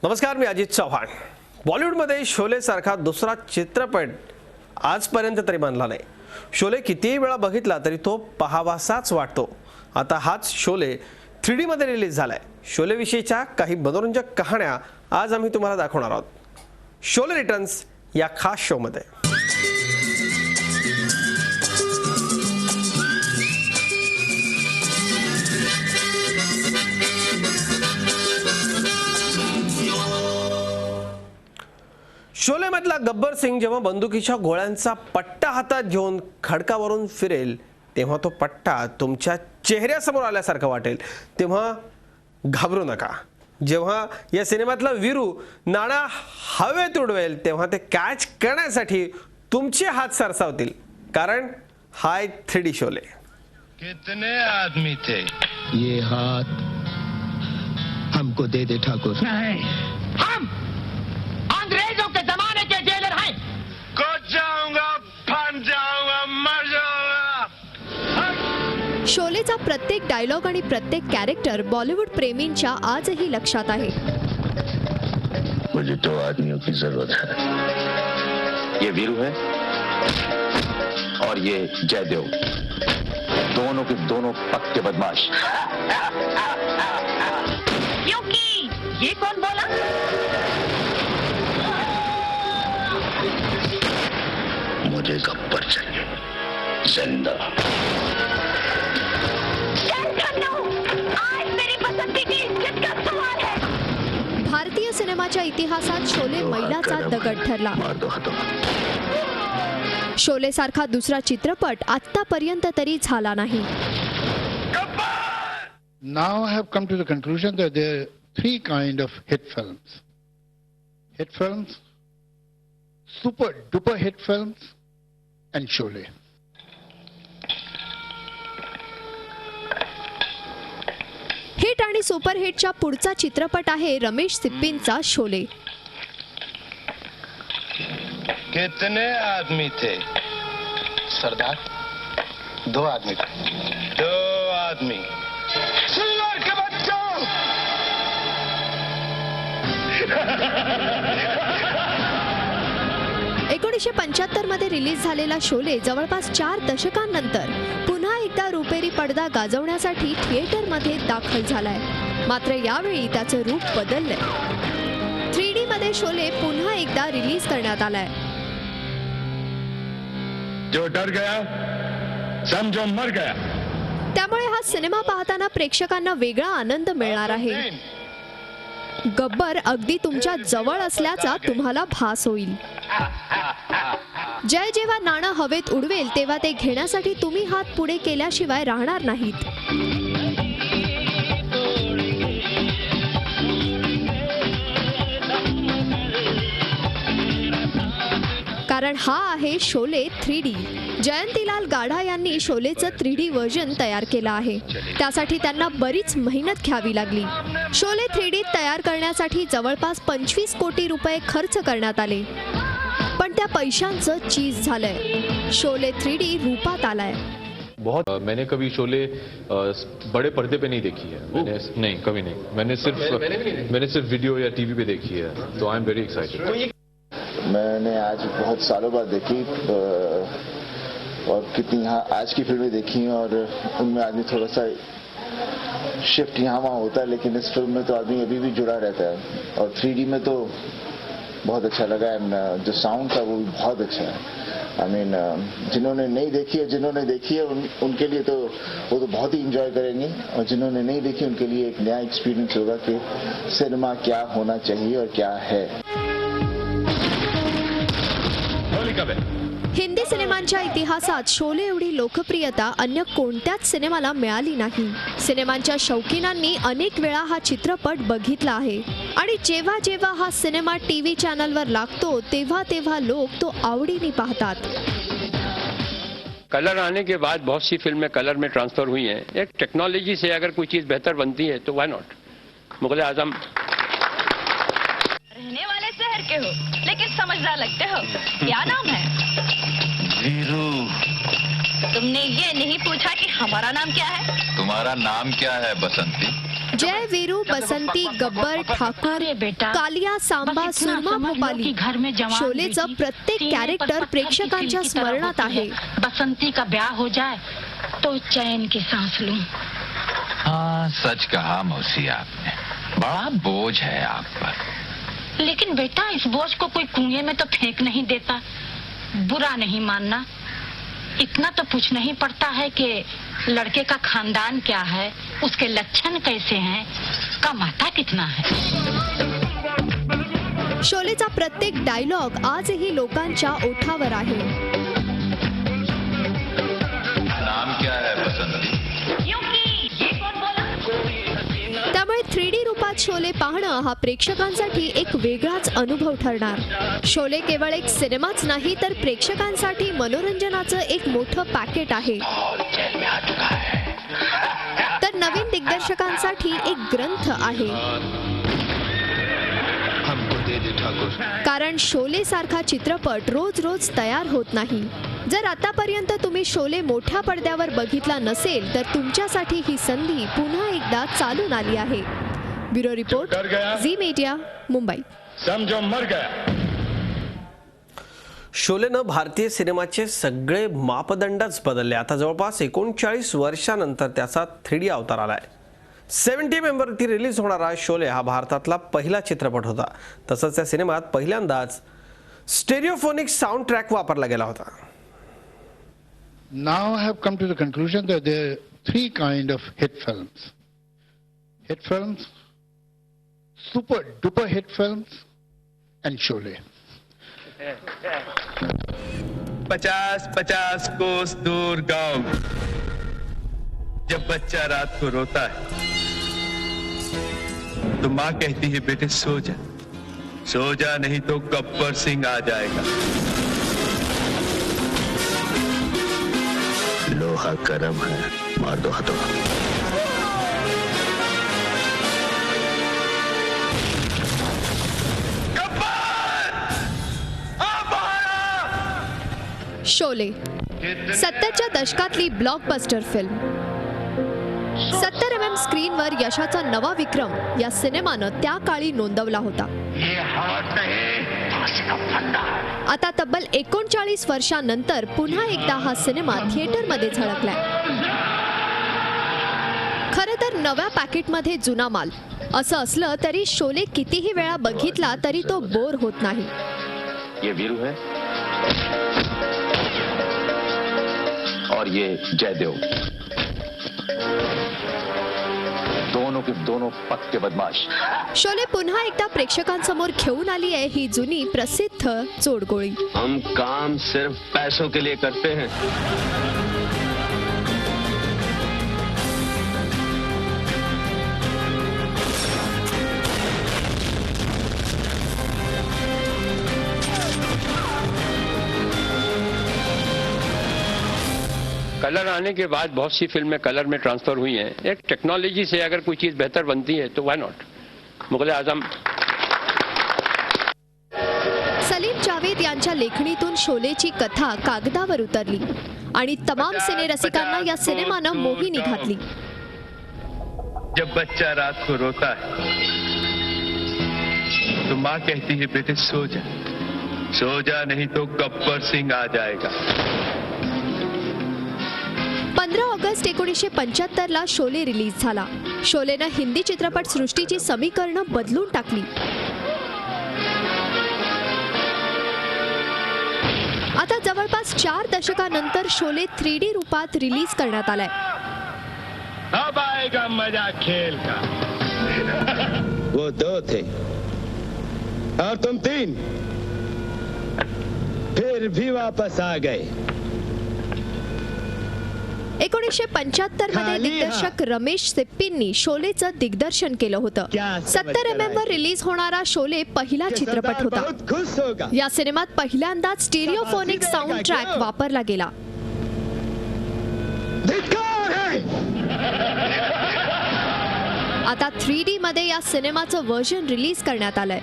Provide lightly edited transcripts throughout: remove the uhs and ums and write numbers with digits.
नमस्कार, मी अजित चव्हाण। बॉलिवूडमध्ये शोले सारखा दुसरा चित्रपट आजपर्यंत तरी बनला नाही। शोले कितीही वेळा बघितला तरी तो पहावासाच वाटतो। आता हाच शोले 3D मध्ये रिलीज झालाय। शोले विषयीच्या काही मनोरंजक कहाण्या आज आम्ही तुम्हाला दाखवणार आहोत शोले रिटर्न्स या खास शो मध्ये। शोले मधला गब्बर सिंग जेव्हा बंदुकीच्या गोळ्यांचा पट्टा हातात घेऊन खडकावरून फिरेल तेव्हा तो पट्टा तुमच्या चेहऱ्यासमोर आल्यासारखं वाटेल, तेव्हा घाबरू नका। जेव्हा या सिनेमातला वीरू नाणा हवेत उडवेल तेव्हा ते कॅच करण्यासाठी तुमचे हात सरसावतील, कारण हाय 3D शोले। कितने आदमी थे? ये हाथ हमको दे दे ठाकुर। नहीं, हम अंग्रेजों के जमाने के जेलर हैं। कूद जाऊंगा, फन जाऊंगा, मर जाऊंगा। शोलेचा प्रत्येक डायलॉग आणि प्रत्येक कॅरेक्टर बॉलिवूड प्रेमींच्या आजही लक्षात आहे। मुझे 2 आदमियों की जरूरत है। ये वीरू है और ये जयदेव, दोनों के दोनों पक्के बदमाश। क्योंकि ये कौन बोला? मुझे गब्बर चाहिए, जिंदा। आज मेरी पसंदी की इज्जत का सवाल है। भारतीय सिनेमाच्या इतिहासात शोले मैलाचा दगड ठरला। मार दो खत्म। शोले सारखा दुसरा चित्रपट आतापर्यंत तरी झाला नाही। Now I have come to the conclusion that there are 3 kind of hit films. Hit films, super duper hit films, and Sholay. Hit आणि सुपरहिटच्या पुढचा चित्रपट आहे रमेश सिप्पींचा शोले। कितने आदमी थे? सरदार 2 आदमी थे। 2 आदमी। सुअर के बच्चों! 1975 मध्ये रिलीज झालेला शोले जवळपास 4 दशकांनंतर पुन्हा एकदा रुपेरी पडदा गाजवण्यासाठी थिएटरमध्ये दाखल झालाय। मात्र यावेळी त्याचं रूप बदललंय। 3D मध्ये शोले पुन्हा एकदा रिलीज करण्यात आलाय। जो डर गया समझो मर गया। त्यामुळे हा सिनेमा पाहताना प्रेक्षकांना वेगळा आनंद मिळणार आहे। गब्बर अगदी तुमच्या जवळ असल्याचा तुम्हाला भास होईल। जय जेव्हा नाणं हवेत उडवेल तेव्हा ते घेण्यासाठी तुम्ही हात पुढे केल्याशिवाय राहणार नाहीत। कारण हा आहे शोले 3D। जयंतीलाल गाढा यांनी शोलेचं 3D व्हर्जन तयार केलं आहे। त्यासाठी त्यांना बरीच मेहनत घ्यावी लागली। शोले 3D तयार करण्यासाठी जवळपास 25 कोटी रुपये खर्च करण्यात आले, पण त्या पैशांचं चीज झालंय। शोले 3D रूपात आलाय। बहुत मैंने कभी शोले बड़े पर्दे पे नहीं देखी है। नहीं, कभी नहीं। मैंने सिर्फ वीडियो या टीवी पे देखी है, तो आई एम वेरी एक्साइटेड। मैंने आज बहुत सालों बाद देखी और कितनी यहाँ आज की फिल्में देखी और उनमें आदमी थोड़ा सा शिफ्ट यहाँ वहाँ होता है, लेकिन इस फिल्म में तो आदमी अभी भी जुड़ा रहता है। और 3D में तो बहुत अच्छा लगा है। जो साउंड था वो भी बहुत अच्छा है। आई मीन जिन्होंने नहीं देखी है, जिन्होंने देखी है उनके लिए तो वो तो बहुत ही इंजॉय करेंगे, और जिन्होंने नहीं देखी उनके लिए एक नया एक्सपीरियंस होगा कि सिनेमा क्या होना चाहिए और क्या है। हिंदी सिनेमांच्या इतिहासात शोले एवढी लोकप्रियता अन्य कोणत्याच सिनेमाला मिळाली नाही। सिनेमांच्या शौकीनांनी अनेक वेळा हा चित्रपट बघितला आहे आणि जेव्हा जेव्हा हा सिनेमा टीव्ही चॅनलवर लागतो तेव्हा तेव्हा लोक तो आवडीने पाहतात। कलर आने के बाद बहुत सी फिल्में कलर में ट्रांसफर हुई हैं। एक टेक्नोलॉजी से अगर कोई चीज़ बेहतर बनती है तो व्हाई नॉट। मुगल आजम रहने वाले शहर के हो लेकिन समझदार लगते हो। क्या नाम है? वीरू। तुमने ये नहीं पूछा कि हमारा नाम क्या है? तुम्हारा नाम क्या है बसंती? जय वीरू बसंती गब्बर ठाकुर कालिया सांबा सुरमा भोपाली शोलेचं प्रत्येक कॅरेक्टर प्रेक्षकांच्या स्मरणात आहे. बसंती का ब्याह हो जाए तो चैन की सांस लूं. हाँ, सच कहा मौसी आपने. बड़ा बोझ है आप पर. लेकिन बेटा इस बोझ को कोई कुएं में तो फेंक नहीं देता. बुरा नहीं मानना, इतना तो पूछना ही पड़ता है कि लड़के का खानदान क्या है, उसके लक्षण कैसे हैं, कमाता कितना है. शोलेचा प्रत्येक डायलॉग आजही लोकांच्या ओठावर आहे. नाम क्या है बसंती? त्यामुळे 3D रूपात शोले पाहणं हा प्रेक्षकांसाठी एक वेगळाच अनुभव ठरणार. शोले केवळ एक सिनेमाच नाही तर प्रेक्षकांसाठी मनोरंजनाचं एक मोठं पॅकेट आहे. तर नवीन दिग्दर्शकांसाठी एक ग्रंथ आहे. कारण शोले सारखा चित्रपट रोज रोज तयार होत नाही. जर आतापर्यंत तुम्ही शोले मोठ्या पडद्यावर बघितला नसेल तर तुमच्यासाठी ही संधी पुन्हा एकदा चालून आली आहे. Bureau report, Zee media, Mumbai. समझो मर गया. शोलेनं भारतीय सिनेमाचे सगळे मापदंडच बदलले. आता जवळपास 39 वर्षानंतर त्याचा 3D अवतार आलाय. 70 मेंबरवरती रिलीज होणारा शोले हा भारतातला पहिला चित्रपट होता. तसंच त्या सिनेमात पहिल्यांदाच स्टेरिओफोनिक साऊंड ट्रॅक वापरला गेला होता. Now I have come to the conclusion that there are three kind of hit films. Hit films, super duper hit films, and Sholay. 50-50 कोस दूर गांव में जब बच्चा रात को रोता है तो माँ कहती है बेटे सो जा नहीं तो गब्बर सिंह आ जाएगा. लोहा गरम है, मार दो हाथों. शोले 70च्या दशकातली ब्लॉकबस्टर फिल्म. 70 mm स्क्रीनवर यशाचा नवा विक्रम या सिनेमानं त्या काळी नोंदवला होता. आता तब्बल 39 वर्षांनंतर पुन्हा एकदा हा सिनेमा थिएटरमध्ये झळकलाय. खरं तर नव्या पॅकेटमध्ये जुना माल असं असलं तरी शोले कितीही वेळा बघितला तरी तो बोर होत नाही. ये वीरू है और ये जयदेव, दोनों के दोनों पक्के बदमाश. शोले पुन्हा एकदा प्रेक्षकांसमोर घेऊन आली आहे ही जुनी प्रसिद्ध जोडगोळी. हम काम सिर्फ पैसों के लिए करते हैं. कलर आने के बाद बहुत सी फिल्में कलर में ट्रांसफर हुई हैं. एक टेक्नोलॉजी से अगर कोई चीज बेहतर बनती है तो व्हाई नॉट. मुगल आजम सलीम जावेद यांच्या लेखणीतून शोलेची कथा कागदावर उतरली आणि तमाम सिनेरसिकांना या सिनेमानं मोहिनी घातली. जब बच्चा रात को रोता है तो माँ कहती है बेटे सो जा नहीं तो गब्बर सिंह आ जाएगा. 15 ऑगस्ट 1975 शोले रिलीज झाला. शोलेनं हिंदी चित्रपट सृष्टीची समीकरणं बदलून टाकली. आता जवळपास 4 दशकानंतर शोले 3D रूपात रिलीज करण्यात आलाय. अब आएगा मजा खेल का. वो 2 थे और तुम 3, फिर भी वापस आ गए. 1975 मध्ये दिग्दर्शक रमेश सिप्पींनी शोलेचं दिग्दर्शन केलं होतं. 70 mm वर रिलीज होणारा शोले पहिला चित्रपट होता. या सिनेमात पहिल्यांदाच स्टेरिओफोनिक साऊंड ट्रॅक वापरला गेला. आता 3D मध्ये या सिनेमाचं व्हर्जन रिलीज करण्यात आलंय.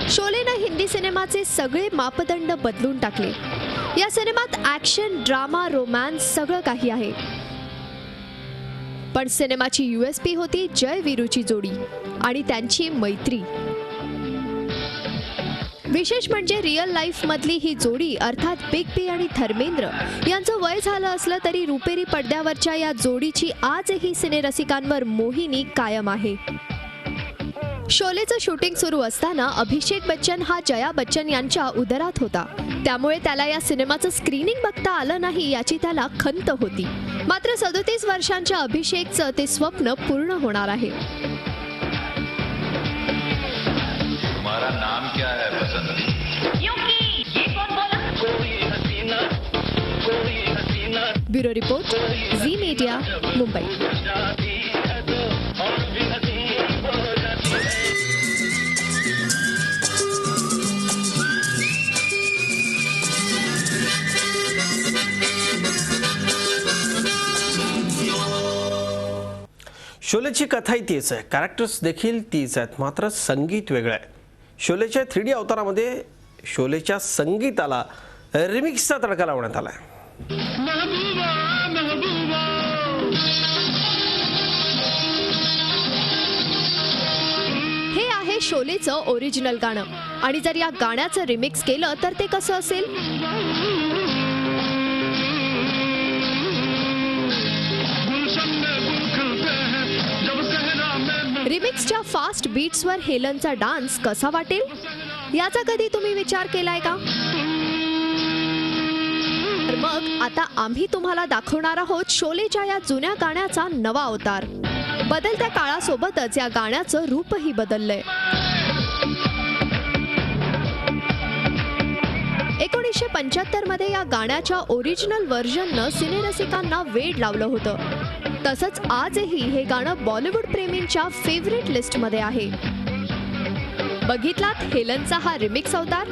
शोलेनं हिंदी सिनेमाचे सगळे मापदंड बदलून टाकले. या सिनेमात ॲक्शन, ड्रामा, रोमॅन्स सगळं काही आहे. पण सिनेमाची USP होती जय वीरूची जोडी आणि त्यांची मैत्री. विशेष म्हणजे रिअल लाईफ मधली ही जोडी अर्थात बिग बी आणि धर्मेंद्र यांचं वय झालं असलं तरी रुपेरी पडद्यावरच्या या जोडीची आजही सिनेरसिकांवर मोहिनी कायम आहे. शोलेचं शूटिंग सुरू असताना अभिषेक बच्चन हा जया बच्चन यांच्या उदरात होता. त्यामुळे त्याला या सिनेमाचं स्क्रीनिंग बघता आलं नाही याची त्याला खंत होती. मात्र 37 वर्षांच्या अभिषेकचं ते स्वप्न पूर्ण होणार आहे. तुम्हारा नाम क्या है Basanti? Bureau report, Zee media, Mumbai. शोलेची कथाही तीच आहे, कॅरेक्टर्स देखील तीच आहेत, मात्र संगीत वेगळं आहे. शोलेच्या 3D अवतारामध्ये शोलेच्या संगीताला रिमिक्सचा तडका लावण्यात आला आहे. हे आहे शोलेचं ओरिजिनल गाणं आणि जर या गाण्याचं रिमिक्स केलं तर ते कसं असेल? रिमिक्सच्या फास्ट बीट्सवर हेलनचा डान्स कसा वाटेल याचा कधी तुम्ही विचार केलाय का? तर मग आता आम्ही तुम्हाला दाखवणार आहोत शोलेच्या या जुन्या गाण्याचा नवा अवतार. बदलत्या काळासोबतच या गाण्याचं रूपही बदललंय. 1975 मध्ये या गाण्याच्या ओरिजिनल व्हर्जननं सिनेरसिकांना वेड लावलं होतं. तसंच आजही हे गाणं बॉलिवूड प्रेमींच्या फेवरेट लिस्टमध्ये आहे. बघितलात हेलनचा हा रिमिक्स अवतार?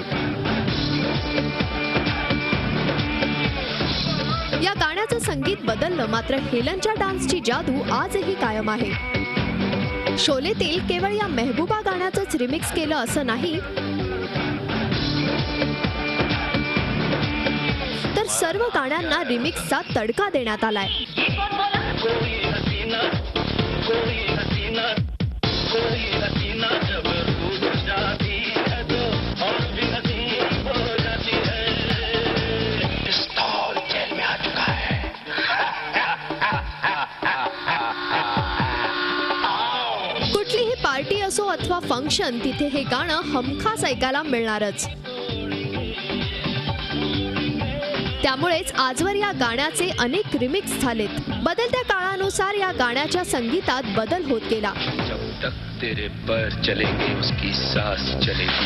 या गाण्याचं संगीत बदललं, मात्र हेलनच्या डान्सची जादू आजही कायम आहे. शोलेतील केवळ या मेहबूबा गाण्याचंच रिमिक्स केलं असं नाही, तर सर्व गाण्यांना रिमिक्सचा तडका देण्यात आलाय. कुठलीही पार्टी असो अथवा फंक्शन, तिथे हे गाणं हमखास ऐकायला मिळणारच. त्यामुळेच आजवर या गाण्याचे अनेक रिमिक्स झालेत. बदलत्या काळानुसार या गाण्याच्या संगीतात बदल होत गेला. जब तक तेरे पैर चलेंगे उसकी सांस चलेगी.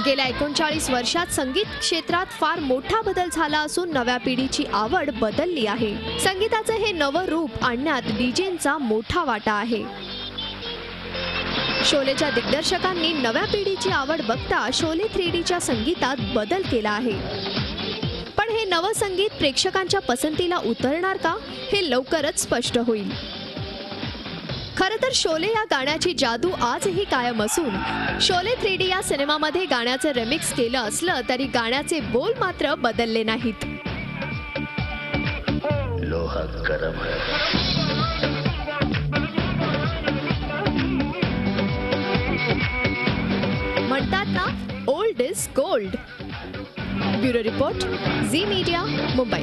गेल्या 39 वर्षात संगीत क्षेत्रात फार मोठा बदल झाला असून नव्या पिढीची आवड बदलली आहे. संगीताचं हे नवं रूप आणण्यात डीजेंचा मोठा वाटा आहे. शोलेच्या दिग्दर्शकांनी नव्या पिढीची आवड बघता शोले 3Dच्या संगीतात बदल केला आहे. पण हे नवं संगीत प्रेक्षकांच्या पसंतीला उतरणार का, हे लवकरच स्पष्ट होईल. खरं तर शोले या गाण्याची जादू आजही कायम असून शोले 3D या सिनेमामध्ये गाण्याचं रिमिक्स केलं असलं तरी गाण्याचे बोल मात्र बदलले नाहीत. लोहा गरम है. म्हणतात ना, old is gold. Bureau report, Zee media, Mumbai.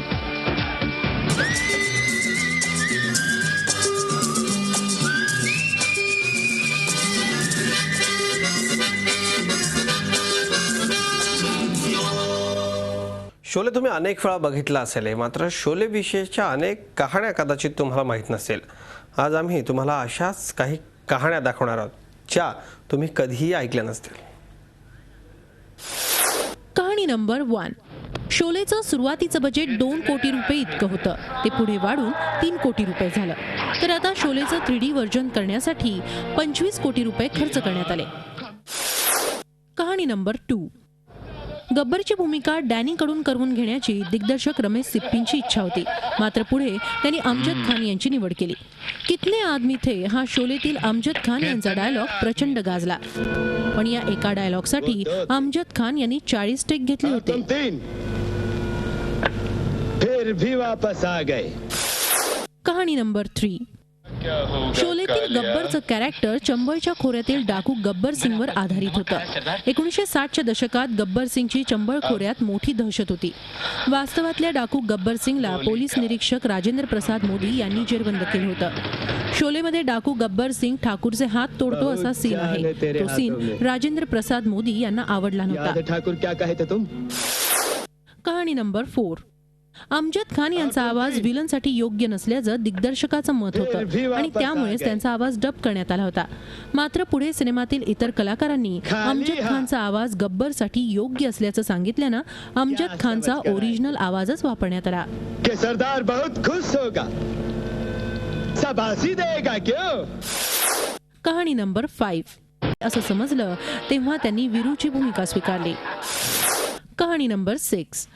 Sholay तुम्ही अनेक वेळा बघितला असेल, मात्र शोले विषयीच्या अनेक कहाण्या कदाचित तुम्हाला माहीत नसेल. आज आम्ही तुम्हाला अशाच काही कहाण्या दाखवणार आहोत ज्या तुम्ही कधीही ऐकल्या नसतील. कहाणी नंबर 1. शोलेचं सुरुवातीचं बजेट 2 कोटी रुपये इतकं होतं. ते पुढे वाढून 3 कोटी रुपये झालं. तर आता शोलेचं 3D व्हर्जन करण्यासाठी 25 कोटी रुपये खर्च करण्यात आले. कहाणी नंबर 2. गब्बरची भूमिका डॅनीकडून करून घेण्याची दिग्दर्शक रमेश सिप्पींची इच्छा होती. मात्र पुढे त्यांनी अमजद खान यांची निवड केली. कितने आदमी थे हा शोलेतील अमजद खान यांचा डायलॉग प्रचंड गाजला. पण या एका डायलॉगसाठी अमजद खान यांनी 40 टेक घेतले होते. फिर फिर भी वापस आ गए. कहाणी नंबर 3. शोलेतील गब्बरचं कॅरेक्टर चंबळच्या खोऱ्यातील डाकू गब्बर सिंगवर आधारित होतं. 1960च्या दशकात गब्बर सिंगची चंबळ खोऱ्यात मोठी दहशत होती. वास्तवातल्या डाकू गब्बर सिंगला पोलीस निरीक्षक राजेंद्र प्रसाद मोदी यांनी जेरबंद केलं होतं. शोलेमध्ये डाकू गब्बर सिंग ठाकूरचे हात तोडतो असा सीन आहे. तो सीन राजेंद्र प्रसाद मोदी यांना आवडला नव्हता. ठाकुर क्या कहे थे तुम? कहाणी नंबर 4. अमजद खान यांचा आवाज विलनसाठी योग्य नसल्याचं दिग्दर्शकाचं मत होतं आणि त्यामुळेच त्यांचा आवाज डब करण्यात आला होता. मात्र पुढे सिनेमातील इतर कलाकारांनी अमजद खानचा आवाज गब्बरसाठी योग्य असल्याचं सांगितल्यानं अमजद खानचा ओरिजिनल आवाजच वापरण्यात आला. के सरदार बहुत खुश होगा, शाबाशी देगा क्यों? कहाणी नंबर 5. असं समजलं तेव्हा त्यांनी वीरूची भूमिका स्वीकारली. कहाणी नंबर 6.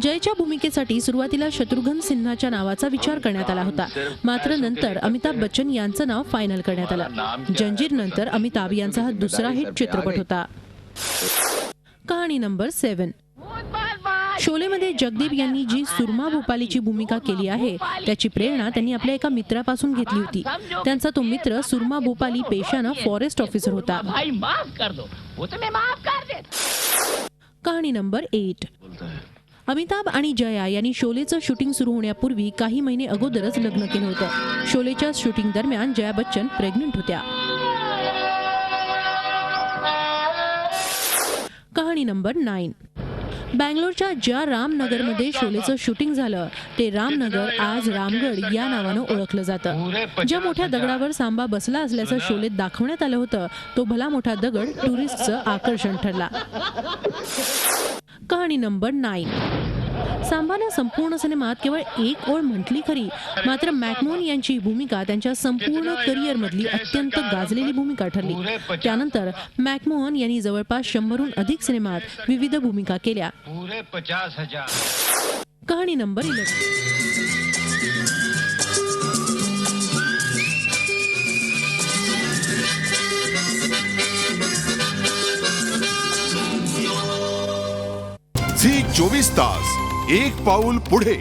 जयच्या भूमिकेसाठी सुरुवातीला शत्रुघ्न सिन्हाच्या नावाचा विचार करण्यात आला होता. मात्र नंतर अमिताभ बच्चन यांचं नाव फायनल करण्यात आलं. जंजीर नंतर अमिताभ यांचा हा दुसरा हिट चित्रपट होता. कहाणी नंबर 7. शोलेमध्ये जगदीप यांनी जी सुरमा भोपालीची भूमिका केली आहे त्याची प्रेरणा त्यांनी आपल्या एका मित्रापासून घेतली होती. त्यांचा तो मित्र सुरमा भोपाली पेशानं फॉरेस्ट ऑफिसर होता. कहाणी नंबर 8. अमिताभ आणि जया यांनी शोलेचं शूटिंग सुरू होण्यापूर्वी काही महिने अगोदरच लग्न केलं होतं. शोलेच्या शूटिंग दरम्यान जया बच्चन प्रेग्नंट होत्या. कहाणी नंबर 9. बँगलोरच्या ज्या रामनगरमध्ये शोलेचं शूटिंग झालं ते रामनगर आज रामगड या नावानं ओळखलं जातं. ज्या मोठ्या दगडावर सांबा बसला असल्याचं शोलेत दाखवण्यात आलं होतं तो भला मोठा दगड टुरिस्टचं आकर्षण ठरला. कहाणी नंबर 9. सांबानं संपूर्ण सिनेमात केवळ एक ओळ म्हटली खरी, मात्र मॅकमोहन यांची भूमिका त्यांच्या संपूर्ण करिअरमधली अत्यंत गाजलेली भूमिका ठरली. त्यानंतर मॅकमोहन यांनी जवळपास 100हून अधिक सिनेमात विविध भूमिका केल्या. कहाणी नंबर 11. झी 24 तास एक पाऊल पुढे.